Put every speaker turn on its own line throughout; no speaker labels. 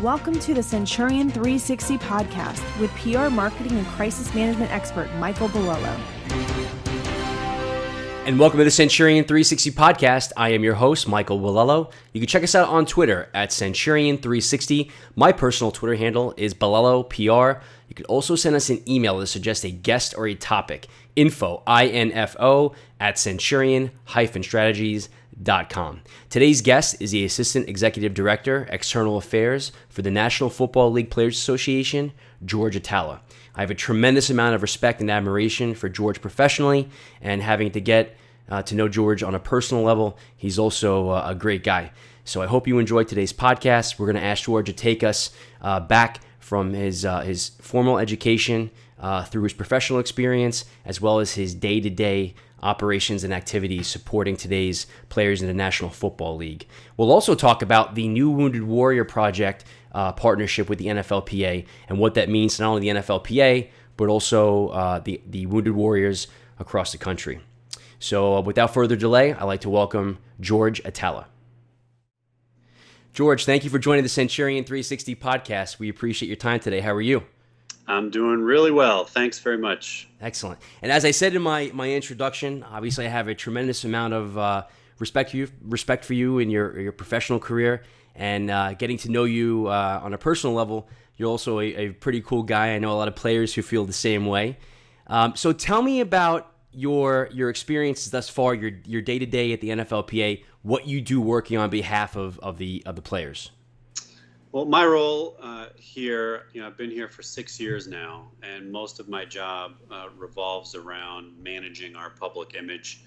Welcome to the Centurion 360 podcast with PR marketing and crisis management expert Michael Bilello.
And welcome to the Centurion 360 podcast. I am your host, Michael Bilello. You can check us out on Twitter at Centurion 360. My personal Twitter handle is Bilello PR. You can also send us an email to suggest a guest or a topic. Info, INFO, at centurion-strategies.com. Today's guest is the Assistant Executive Director, External Affairs for the National Football League Players Association, George Atallah. I have a tremendous amount of respect and admiration for George professionally, and having to get to know George on a personal level, he's also a great guy. So I hope you enjoyed today's podcast. We're going to ask George to take us back from his formal education through his professional experience, as well as his day-to-day operations and activities supporting today's players in the National Football League. We'll also talk about the new Wounded Warrior Project partnership with the NFLPA and what that means to not only the NFLPA, but also the Wounded Warriors across the country. So without further delay, I'd like to welcome George Atallah. George, thank you for joining the Centurion 360 podcast. We appreciate your time today. How are you?
I'm doing really well. Thanks very much.
Excellent. And as I said in my introduction, obviously I have a tremendous amount of respect for you in your professional career, and getting to know you on a personal level. You're also a pretty cool guy. I know a lot of players who feel the same way. So tell me about your experiences thus far, your day-to-day at the NFLPA, what you do working on behalf of the players.
Well, my role here, I've been here for 6 years now, and most of my job revolves around managing our public image,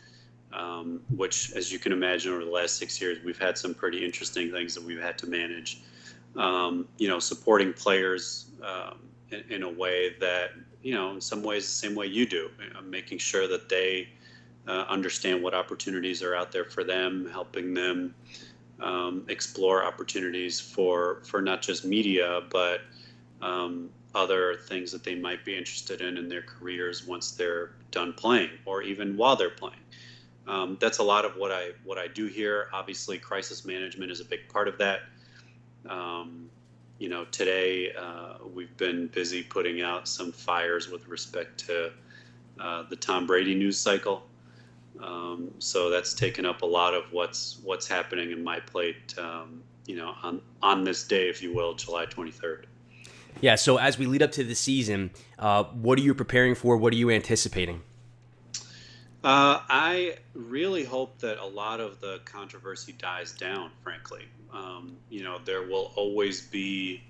which, as you can imagine, over the last 6 years, we've had some pretty interesting things that we've had to manage. Supporting players in a way that, in some ways, the same way you do, making sure that they understand what opportunities are out there for them, helping them explore opportunities for not just media, but other things that they might be interested in their careers once they're done playing, or even while they're playing. That's a lot of what I do here. Obviously, crisis management is a big part of that. Today we've been busy putting out some fires with respect to the Tom Brady news cycle. So that's taken up a lot of what's happening in my plate, on this day, if you will, July 23rd.
Yeah. So as we lead up to the season, what are you preparing for? What are you anticipating?
I really hope that a lot of the controversy dies down, frankly. There will always be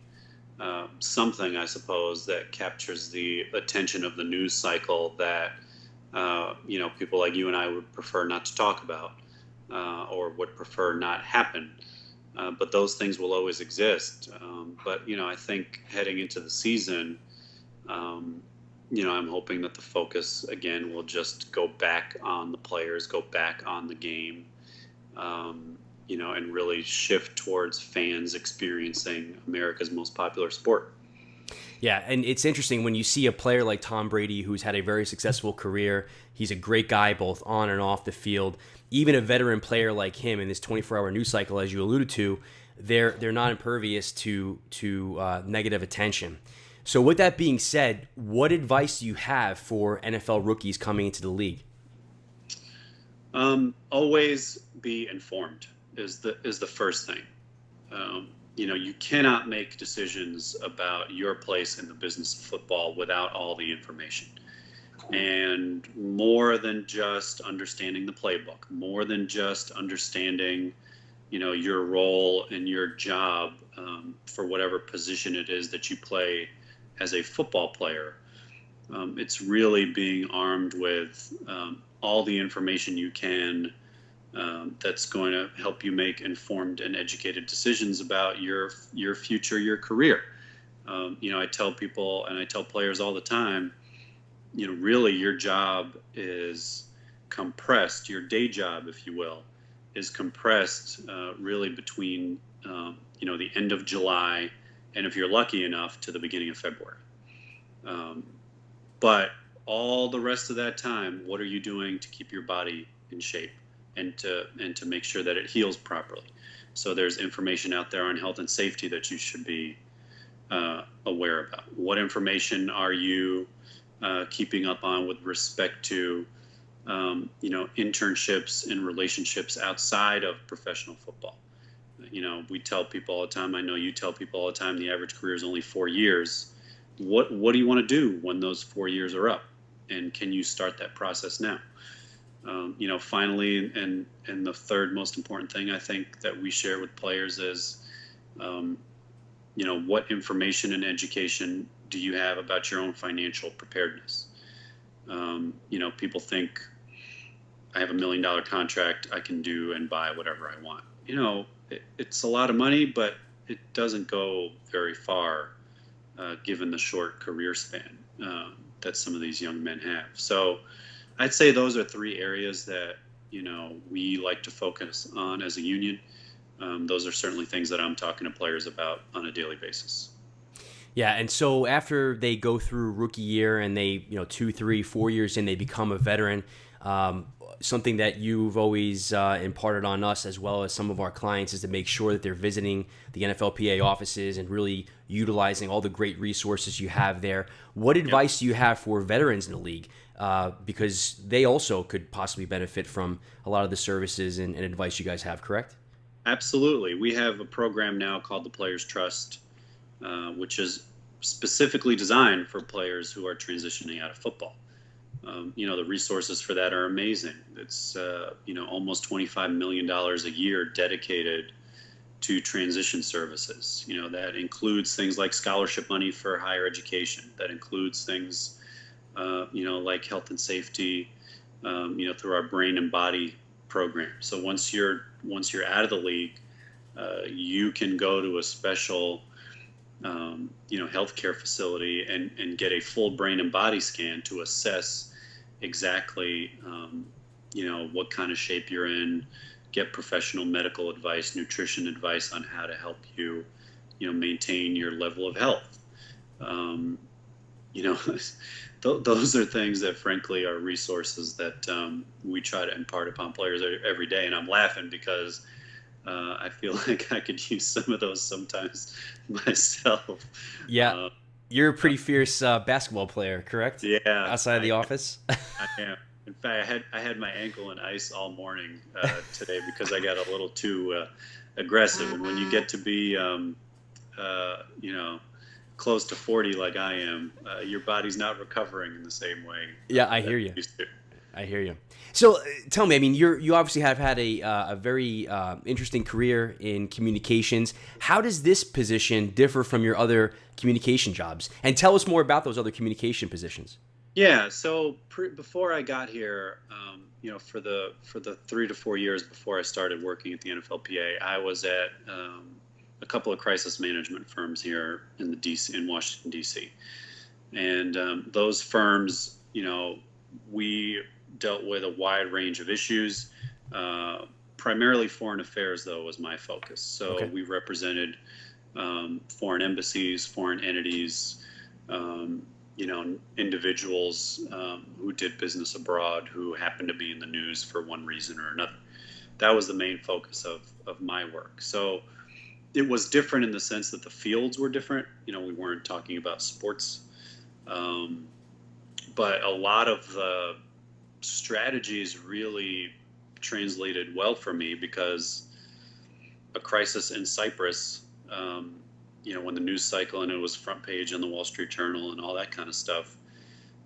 something, I suppose, that captures the attention of the news cycle that people like you and I would prefer not to talk about, or would prefer not happen. But those things will always exist. But I think heading into the season, I'm hoping that the focus again will just go back on the players, go back on the game, and really shift towards fans experiencing America's most popular sport.
Yeah, and it's interesting when you see a player like Tom Brady, who's had a very successful career. He's a great guy both on and off the field. Even a veteran player like him in this 24-hour news cycle, as you alluded to, they're not impervious to negative attention. So with that being said, what advice do you have for NFL rookies coming into the league?
Always be informed is the first thing. You cannot make decisions about your place in the business of football without all the information. And more than just understanding the playbook, more than just understanding, your role and your job for whatever position it is that you play as a football player. It's really being armed with all the information you can that's going to help you make informed and educated decisions about your future, your career. I tell people and I tell players all the time, really your job is compressed. Your day job, if you will, is compressed really between, the end of July and, if you're lucky enough, to the beginning of February. But all the rest of that time, what are you doing to keep your body in shape and to make sure that it heals properly? So there's information out there on health and safety that you should be aware about. What information are you keeping up on with respect to internships and relationships outside of professional football? We tell people all the time, I know you tell people all the time, the average career is only 4 years. What do you want to do when those 4 years are up? And can you start that process now? Finally, and the third most important thing I think that we share with players is, what information and education do you have about your own financial preparedness? People think I have $1 million contract, I can do and buy whatever I want. It's a lot of money, but it doesn't go very far given the short career span that some of these young men have. So I'd say those are 3 areas that, we like to focus on as a union. Those are certainly things that I'm talking to players about on a daily basis.
Yeah, and so after they go through rookie year and they, 2, 3, 4 years in, they become a veteran. Something that you've always imparted on us as well as some of our clients is to make sure that they're visiting the NFLPA offices and really utilizing all the great resources you have there. What advice do you have for veterans in the league? Because they also could possibly benefit from a lot of the services and advice you guys have, correct?
Absolutely. We have a program now called the Players Trust, which is specifically designed for players who are transitioning out of football. The resources for that are amazing. It's, almost $25 million a year dedicated to transition services. That includes things like scholarship money for higher education. That includes things, like health and safety, through our brain and body program. So once you're out of the league, you can go to a special healthcare facility and get a full brain and body scan to assess exactly, what kind of shape you're in, get professional medical advice, nutrition advice on how to help you, maintain your level of health. Those are things that frankly are resources that we try to impart upon players every day. And I'm laughing because I feel like I could use some of those sometimes myself.
Yeah. You're a pretty fierce basketball player, correct?
Yeah.
Outside of the office?
I am. In fact, I had my ankle in ice all morning today because I got a little too aggressive. And when you get to be, close to 40 like I am, your body's not recovering in the same way.
Yeah, I hear you. I hear you. So tell me, you obviously have had a very interesting career in communications. How does this position differ from your other communication jobs? And tell us more about those other communication positions.
Yeah. So before I got here, for the 3 to 4 years before I started working at the NFLPA, I was at a couple of crisis management firms here in Washington D.C. And those firms, we dealt with a wide range of issues. Primarily foreign affairs, though, was my focus. So okay. We represented foreign embassies, foreign entities, individuals who did business abroad who happened to be in the news for one reason or another. That was the main focus of my work. So it was different in the sense that the fields were different. We weren't talking about sports. But a lot of the strategies really translated well for me because a crisis in Cyprus, when the news cycle and it was front page on the Wall Street Journal and all that kind of stuff,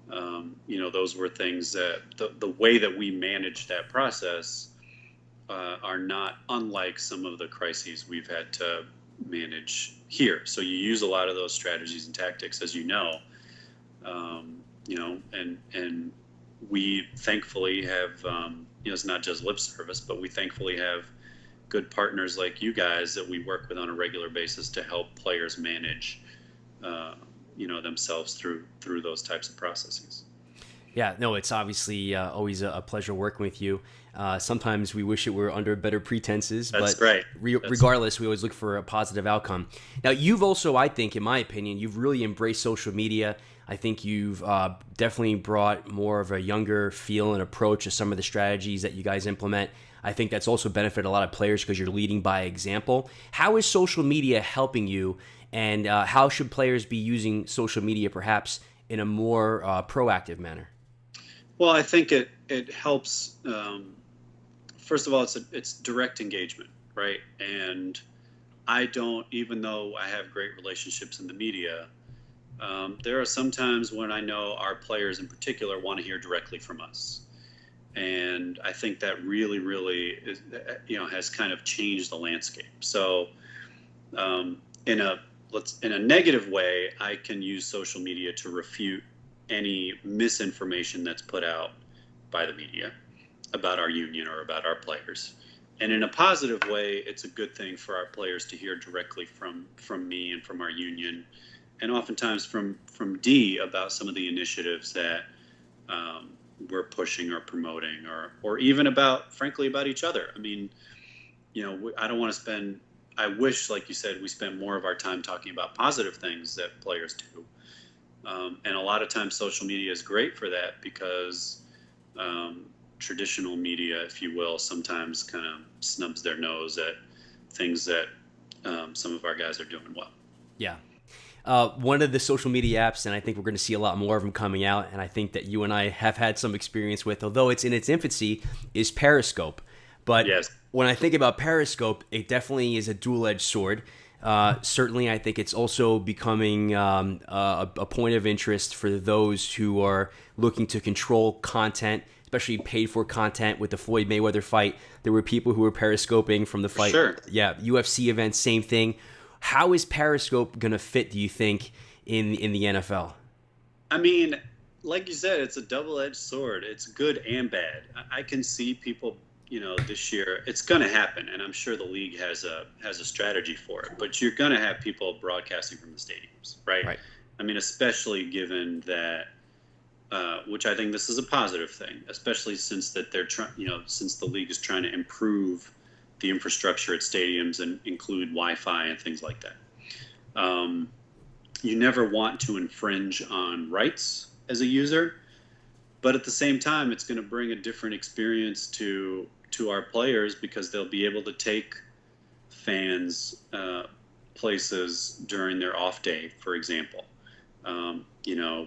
those were things that the way that we managed that process are not unlike some of the crises we've had to manage here. So you use a lot of those strategies and tactics, as you know, and we thankfully have, it's not just lip service, but we thankfully have good partners like you guys that we work with on a regular basis to help players manage, themselves through those types of processes.
Yeah, no, it's obviously always a pleasure working with you. Sometimes we wish it were under better pretenses,
That's
but
right.
Regardless, we always look for a positive outcome. Now, you've also, I think, in my opinion, you've really embraced social media. I think you've definitely brought more of a younger feel and approach to some of the strategies that you guys implement. I think that's also benefited a lot of players because you're leading by example. How is social media helping you, and how should players be using social media perhaps in a more proactive manner?
Well, I think it helps. First of all, it's direct engagement, right? And I don't, even though I have great relationships in the media, there are some times when I know our players in particular want to hear directly from us. And I think that really, really is, has kind of changed the landscape. So in a negative way, I can use social media to refute any misinformation that's put out by the media about our union or about our players. And in a positive way, it's a good thing for our players to hear directly from me and from our union, and oftentimes from D about some of the initiatives that we're pushing or promoting, or even frankly, about each other. I mean, I don't want to spend, I wish, like you said, we spend more of our time talking about positive things that players do. And a lot of times social media is great for that because traditional media, if you will, sometimes kind of snubs their nose at things that some of our guys are doing well.
Yeah. One of the social media apps, and I think we're going to see a lot more of them coming out, and I think that you and I have had some experience with, although it's in its infancy, is Periscope. But
yes,
when I think about Periscope, it definitely is a dual-edged sword. Certainly, I think it's also becoming a point of interest for those who are looking to control content, especially paid-for content. With the Floyd Mayweather fight, there were people who were periscoping from the fight.
Sure.
Yeah, UFC events, same thing. How is Periscope going to fit, do you think, in the NFL?
I mean, like you said, it's a double-edged sword. It's good and bad. I can see people, this year, it's going to happen, and I'm sure the league has a strategy for it. But you're going to have people broadcasting from the stadiums, right?
Right.
I mean, especially given that, which I think this is a positive thing, especially since that they're since the league is trying to improve the infrastructure at stadiums and include Wi-Fi and things like that. You never want to infringe on rights as a user, but at the same time, it's going to bring a different experience to our players because they'll be able to take fans places during their off day, for example.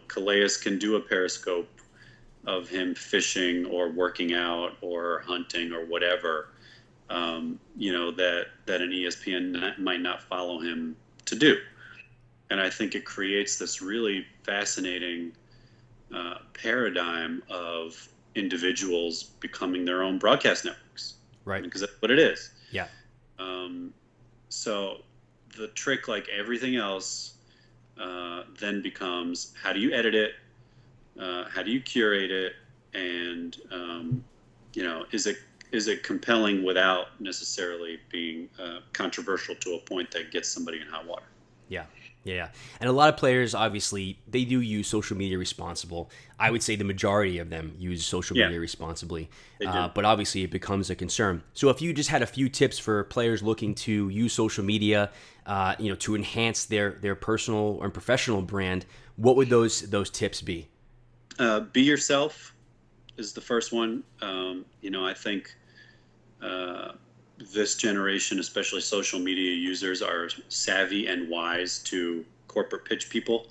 Calais can do a Periscope of him fishing or working out or hunting or whatever, that an ESPN might not follow him to do. And I think it creates this really fascinating paradigm of individuals becoming their own broadcast networks.
Right.
Because that's what it is.
Yeah.
So the trick, like everything else, then becomes how do you edit it? How do you curate it? And, is it compelling without necessarily being controversial to a point that gets somebody in hot water?
Yeah. And a lot of players, obviously, they do use social media responsible. I would say the majority of them use social media responsibly. But obviously, it becomes a concern. So if you just had a few tips for players looking to use social media, to enhance their personal and professional brand, what would those tips be?
Be yourself is the first one. I think this generation, especially social media users, are savvy and wise to corporate pitch people.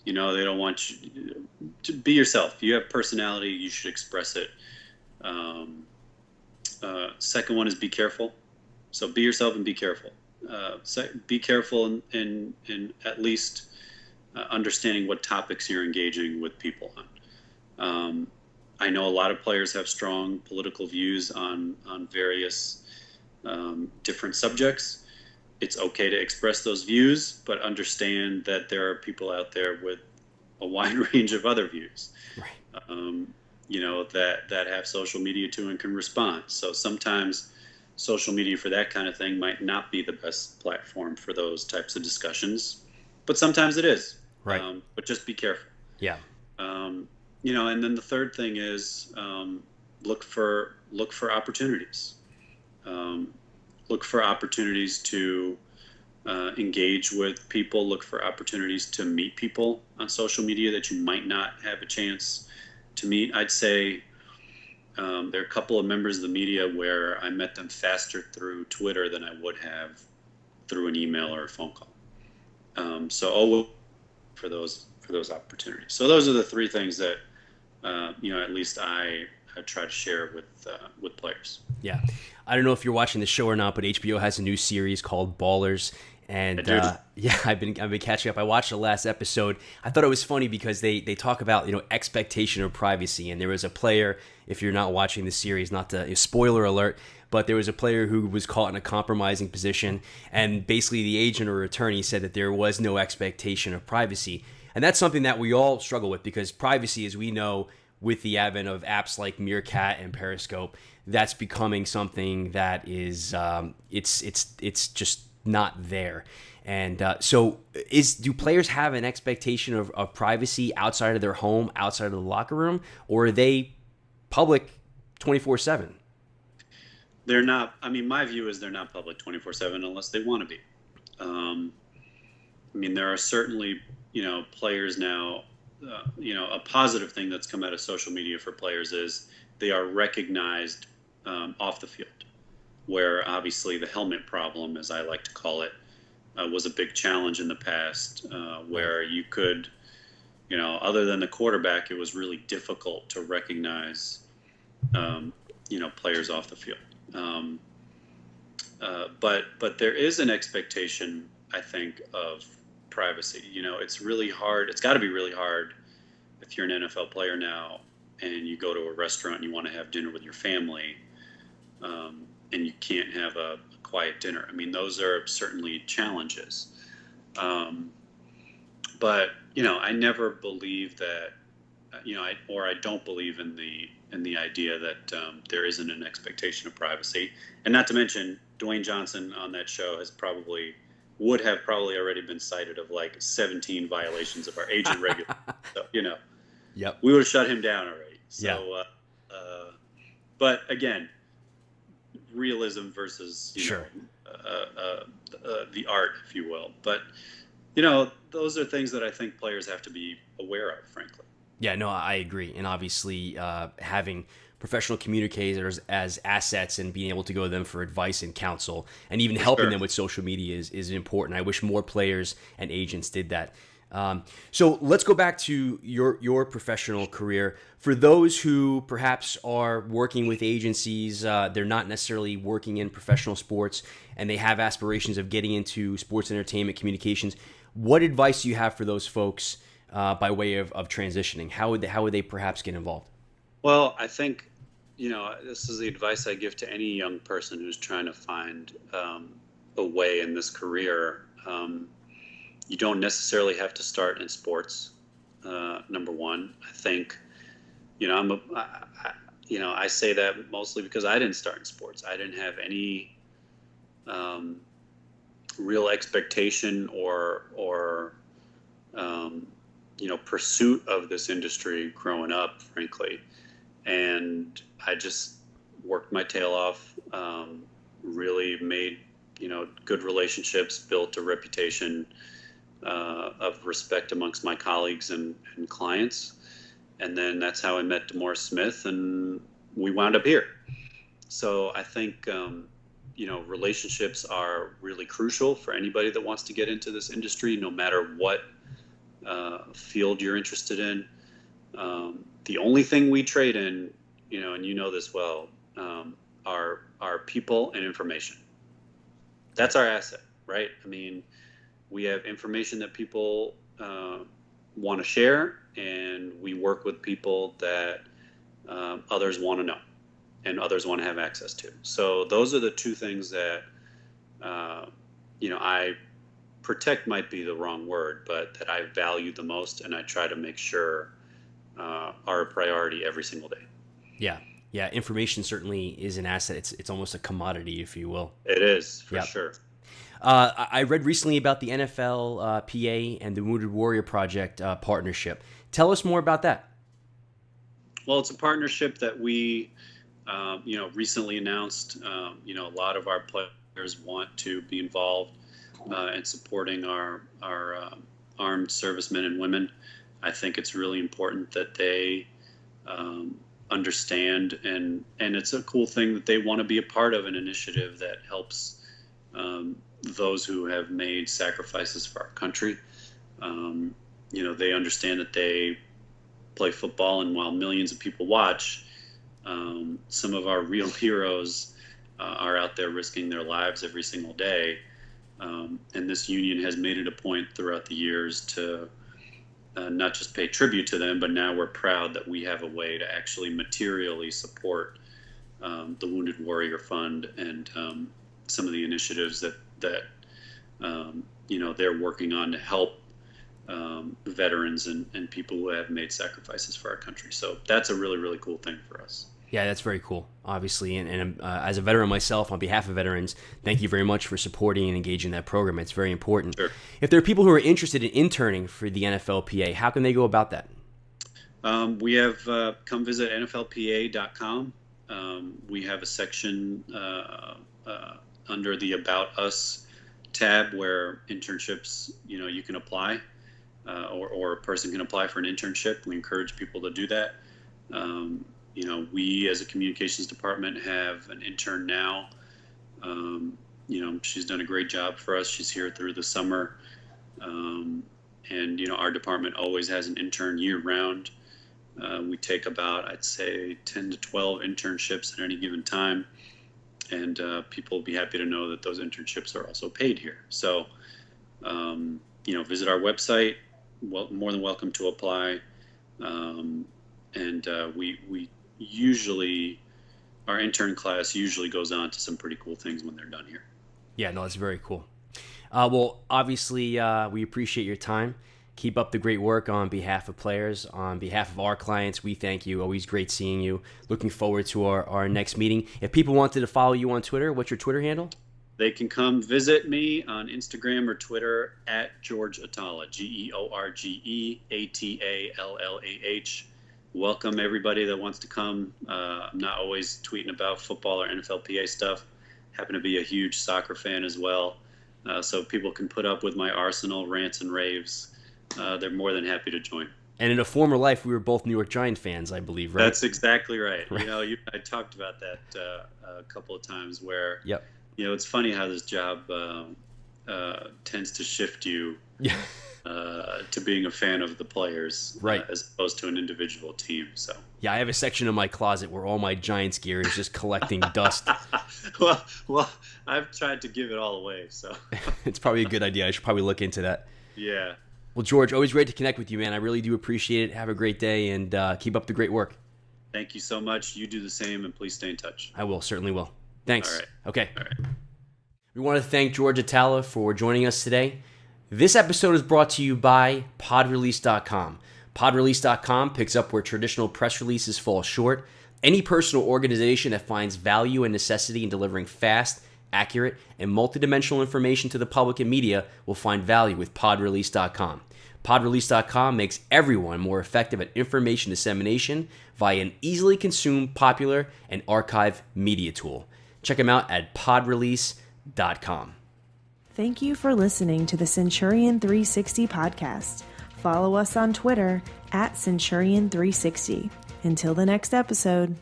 They don't want you to be yourself. You have personality, you should express it. Second one is be careful. So be yourself and be careful. Be careful in at least understanding what topics you're engaging with people on. I know a lot of players have strong political views on various different subjects. It's okay to express those views, but understand that there are people out there with a wide range of other views,
right.
That have social media too and can respond. So sometimes social media for that kind of thing might not be the best platform for those types of discussions, but sometimes it is.
Right.
But just be careful.
Yeah.
And then the third thing is look for opportunities. Look for opportunities to engage with people. Look for opportunities to meet people on social media that you might not have a chance to meet. I'd say There are a couple of members of the media where I met them faster through Twitter than I would have through an email or a phone call. So always for those opportunities. So those are the three things that at least I try to share with players.
Yeah, I don't know if you're watching the show or not, but HBO has a new series called Ballers. And yeah, I've been catching up. I watched the last episode. I thought it was funny because they talk about expectation of privacy. And there was a player, if you're not watching the series, not to spoiler alert, but there was a player who was caught in a compromising position, and basically the agent or attorney said that there was no expectation of privacy. And that's something that we all struggle with, because privacy, as we know, with the advent of apps like Meerkat and Periscope, that's becoming something that is it's just not there. And so do players have an expectation of privacy outside of their home, outside of the locker room, or are they public 24/7?
They're not. I mean, my view is they're not public 24/7 unless they want to be. I mean, there are certainly, players now, a positive thing that's come out of social media for players is they are recognized off the field, where obviously the helmet problem, as I like to call it, was a big challenge in the past, where you could, other than the quarterback, it was really difficult to recognize, players off the field. But there is an expectation, I think, of privacy. It's really hard. It's got to be really hard if you're an NFL player now and you go to a restaurant and you want to have dinner with your family, and you can't have a quiet dinner. I mean, those are certainly challenges. But I never believe that, I don't believe in the idea that there isn't an expectation of privacy. And not to mention, Dwayne Johnson on that show would have probably already been cited of like 17 violations of our agent regulations. So,
Yep.
We would have shut him down already. So,
yeah.
But again, realism versus
sure.
The art, if you will. But those are things that I think players have to be aware of, frankly.
Yeah, no, I agree. And obviously, having professional communicators as assets and being able to go to them for advice and counsel, and even helping them with social media is important. I wish more players and agents did that. So let's go back to your professional career. For those who perhaps are working with agencies, they're not necessarily working in professional sports, and they have aspirations of getting into sports entertainment communications. What advice do you have for those folks by way of transitioning? How would they perhaps get involved?
Well, I think, this is the advice I give to any young person who's trying to find a way in this career. You don't necessarily have to start in sports. Number one, I think, I say that mostly because I didn't start in sports. I didn't have any real expectation or pursuit of this industry growing up, frankly. And I just worked my tail off, really made, good relationships, built a reputation of respect amongst my colleagues and clients. And then that's how I met DeMaurice Smith, and we wound up here. So I think, relationships are really crucial for anybody that wants to get into this industry, no matter what field you're interested in. The only thing we trade in, and you know this well, are people and information. That's our asset, right? I mean, we have information that people want to share, and we work with people that others want to know and others want to have access to. So those are the two things that, I protect might be the wrong word, but that I value the most, and I try to make sure are a priority every single day.
Yeah. Information certainly is an asset. It's almost a commodity, if you will.
It is, for sure.
I read recently about the NFLPA and the Wounded Warrior Project partnership. Tell us more about that.
Well, it's a partnership that we, recently announced. A lot of our players want to be involved in supporting our armed servicemen and women. I think it's really important that they understand, and it's a cool thing that they want to be a part of an initiative that helps those who have made sacrifices for our country. They understand that they play football, and while millions of people watch, some of our real heroes are out there risking their lives every single day. And this union has made it a point throughout the years to not just pay tribute to them, but now we're proud that we have a way to actually materially support the Wounded Warrior Fund and some of the initiatives that they're working on to help veterans and people who have made sacrifices for our country. So that's a really, really cool thing for us.
Yeah, that's very cool, obviously. And as a veteran myself, on behalf of veterans, thank you very much for supporting and engaging that program. It's very important.
Sure.
If there are people who are interested in interning for the NFLPA, how can they go about that?
We have come visit NFLPA.com. We have a section under the About Us tab where internships, you can apply, or a person can apply for an internship. We encourage people to do that. We as a communications department have an intern now. She's done a great job for us. She's here through the summer. Our department always has an intern year round. We take about, I'd say, 10 to 12 internships at any given time. And people will be happy to know that those internships are also paid here. So, visit our website. More than welcome to apply. We usually, our intern class usually goes on to some pretty cool things when they're done here.
Yeah, no, that's very cool. Well, obviously, we appreciate your time. Keep up the great work on behalf of players. On behalf of our clients, we thank you. Always great seeing you. Looking forward to our next meeting. If people wanted to follow you on Twitter, what's your Twitter handle?
They can come visit me on Instagram or Twitter at George Atallah, GeorgeAtallah. Welcome everybody that wants to come. I'm not always tweeting about football or NFLPA stuff. Happen to be a huge soccer fan as well. So people can put up with my Arsenal rants and raves. They're more than happy to join.
And in a former life, we were both New York Giant fans, I believe, right?
That's exactly right. I talked about that a couple of times where,
yep.
It's funny how this job tends to shift you to being a fan of the players,
right,
as opposed to an individual team. So
yeah, I have a section in my closet where all my Giants gear is just collecting dust.
Well, I've tried to give it all away, so
it's probably a good idea. I should probably look into that.
Yeah.
Well, George, always great to connect with you, man. I really do appreciate it. Have a great day, and keep up the great work.
Thank you so much. You do the same, and please stay in touch.
I will, certainly will. Thanks.
All right.
Okay.
All right.
We want to thank George Atallah for joining us today. This episode is brought to you by podrelease.com. Podrelease.com picks up where traditional press releases fall short. Any person or organization that finds value and necessity in delivering fast, accurate, and multidimensional information to the public and media will find value with podrelease.com. Podrelease.com makes everyone more effective at information dissemination via an easily consumed, popular, and archived media tool. Check them out at podrelease.com.
Thank you for listening to the Centurion 360 podcast. Follow us on Twitter at Centurion 360. Until the next episode.